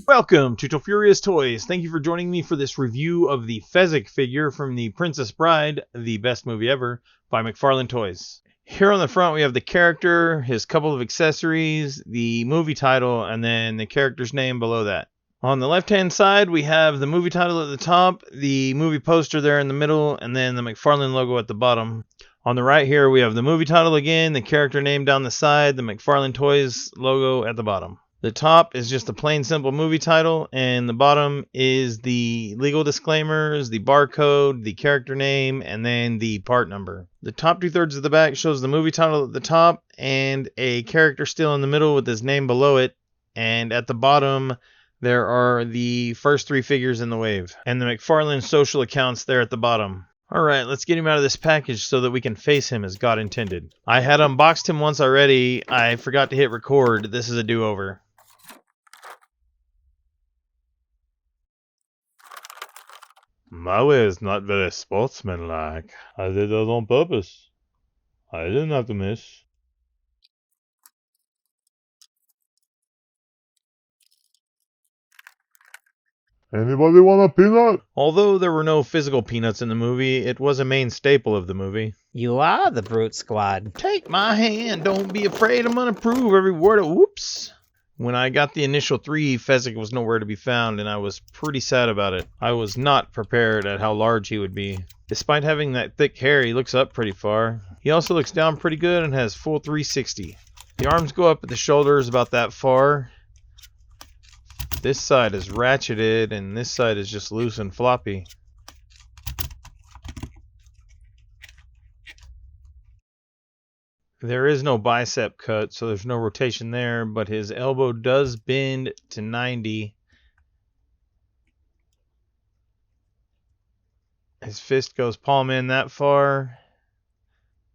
Welcome to Furious Toys. Thank you for joining me for this review of the Fezzik Figure from The Princess Bride, the best movie ever, by McFarlane Toys. Here on the front we have the character, his couple of accessories, the movie title, and then the character's name below that. On the left-hand side we have the movie title at the top, the movie poster there in the middle, and then the McFarlane logo at the bottom. On the right here we have the movie title again, the character name down the side, the McFarlane Toys logo at the bottom. The top is just a plain simple movie title, and the bottom is the legal disclaimers, the barcode, the character name, and then the part number. The top 2/3 of the back shows the movie title at the top and a character still in the middle with his name below it, and at the bottom there are the first 3 figures in the wave, and the McFarlane social accounts there at the bottom. Alright, let's get him out of this package so that we can face him as God intended. I had unboxed him once already, I forgot to hit record, this is a do-over. My way is not very sportsmanlike. I did that on purpose. I didn't have to miss. Anybody want a peanut? Although there were no physical peanuts in the movie, it was a main staple of the movie. You are the Brute Squad. Take my hand, don't be afraid, I'm gonna prove every word of whoops. When I got the initial 3, Fezzik was nowhere to be found, and I was pretty sad about it. I was not prepared at how large he would be. Despite having that thick hair, he looks up pretty far. He also looks down pretty good and has full 360. The arms go up at the shoulders about that far. This side is ratcheted, and this side is just loose and floppy. There is no bicep cut, so there's no rotation there, but his elbow does bend to 90. His fist goes palm in that far,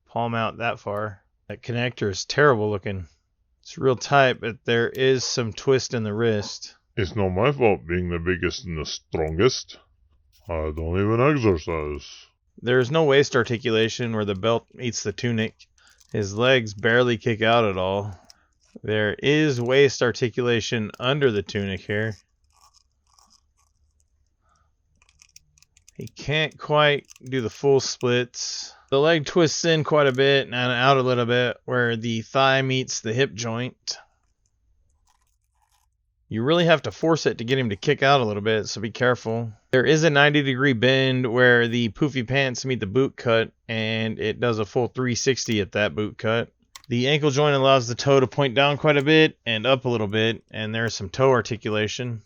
palm out that far. That connector is terrible looking. It's real tight, but there is some twist in the wrist. It's not my fault being the biggest and the strongest. I don't even exercise. There's no waist articulation where the belt meets the tunic. His legs barely kick out at all. There is waist articulation under the tunic here. He can't quite do the full splits. The leg twists in quite a bit and out a little bit where the thigh meets the hip joint. You really have to force it to get him to kick out a little bit, so be careful. There is a 90-degree bend where the poofy pants meet the boot cut, and it does a full 360 at that boot cut. The ankle joint allows the toe to point down quite a bit and up a little bit, and there's some toe articulation.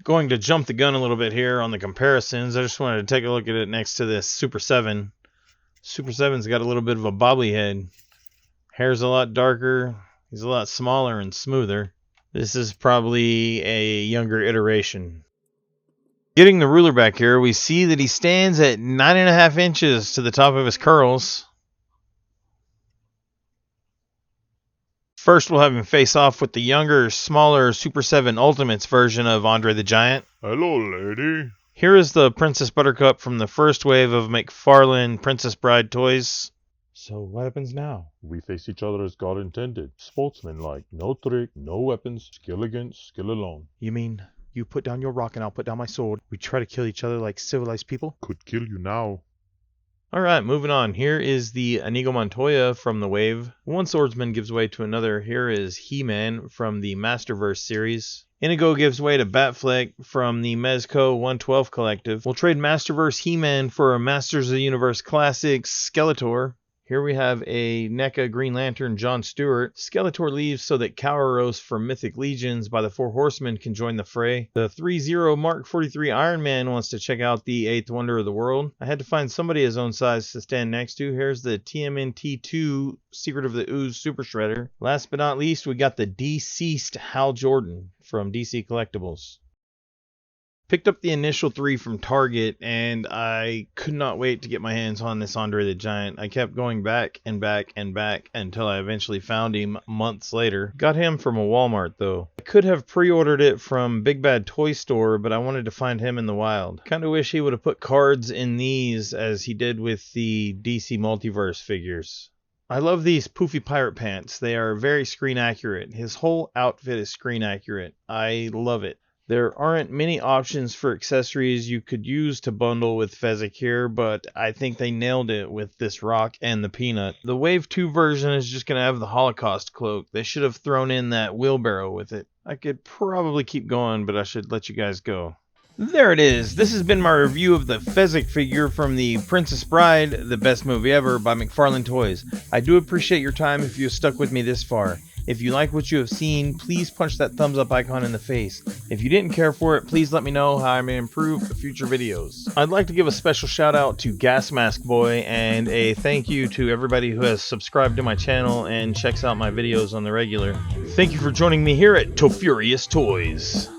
Going to jump the gun a little bit here on the comparisons. I just wanted to take a look at it next to this Super 7. Super 7's got a little bit of a bobbly head. Hair's a lot darker. He's a lot smaller and smoother. This is probably a younger iteration. Getting the ruler back here, we see that he stands at 9.5 inches to the top of his curls. First, we'll have him face off with the younger, smaller Super 7 Ultimates version of Andre the Giant. Hello, lady. Here is the Princess Buttercup from the first wave of McFarlane Princess Bride toys. So what happens now? We face each other as God intended. Sportsmanlike. No trick, no weapons. Skill against skill alone. You mean you put down your rock and I'll put down my sword? We try to kill each other like civilized people? Could kill you now. Alright, moving on. Here is the Inigo Montoya from the wave. One swordsman gives way to another. Here is He-Man from the Masterverse series. Inigo gives way to Batfleck from the Mezco 112 collective. We'll trade Masterverse He-Man for a Masters of the Universe classic Skeletor. Here we have a NECA Green Lantern John Stewart. Skeletor leaves so that Kauros from Mythic Legions by the Four Horsemen can join the fray. The 3-0 Mark 43 Iron Man wants to check out the 8th Wonder of the World. I had to find somebody his own size to stand next to. Here's the TMNT2 Secret of the Ooze Super Shredder. Last but not least, we got the deceased Hal Jordan from DC Collectibles. Picked up the initial 3 from Target, and I could not wait to get my hands on this Andre the Giant. I kept going back and back and back until I eventually found him months later. Got him from a Walmart though. I could have pre-ordered it from Big Bad Toy Store, but I wanted to find him in the wild. Kinda wish he would have put cards in these as he did with the DC Multiverse figures. I love these poofy pirate pants. They are very screen accurate. His whole outfit is screen accurate. I love it. There aren't many options for accessories you could use to bundle with Fezzik here, but I think they nailed it with this rock and the peanut. The Wave 2 version is just going to have the Holocaust cloak. They should have thrown in that wheelbarrow with it. I could probably keep going, but I should let you guys go. There it is. This has been my review of the Fezzik figure from The Princess Bride, the best movie ever, by McFarlane Toys. I do appreciate your time if you stuck with me this far. If you like what you have seen, please punch that thumbs up icon in the face. If you didn't care for it, please let me know how I may improve for future videos. I'd like to give a special shout out to Gas Mask Boy and a thank you to everybody who has subscribed to my channel and checks out my videos on the regular. Thank you for joining me here at Tofurious Toys.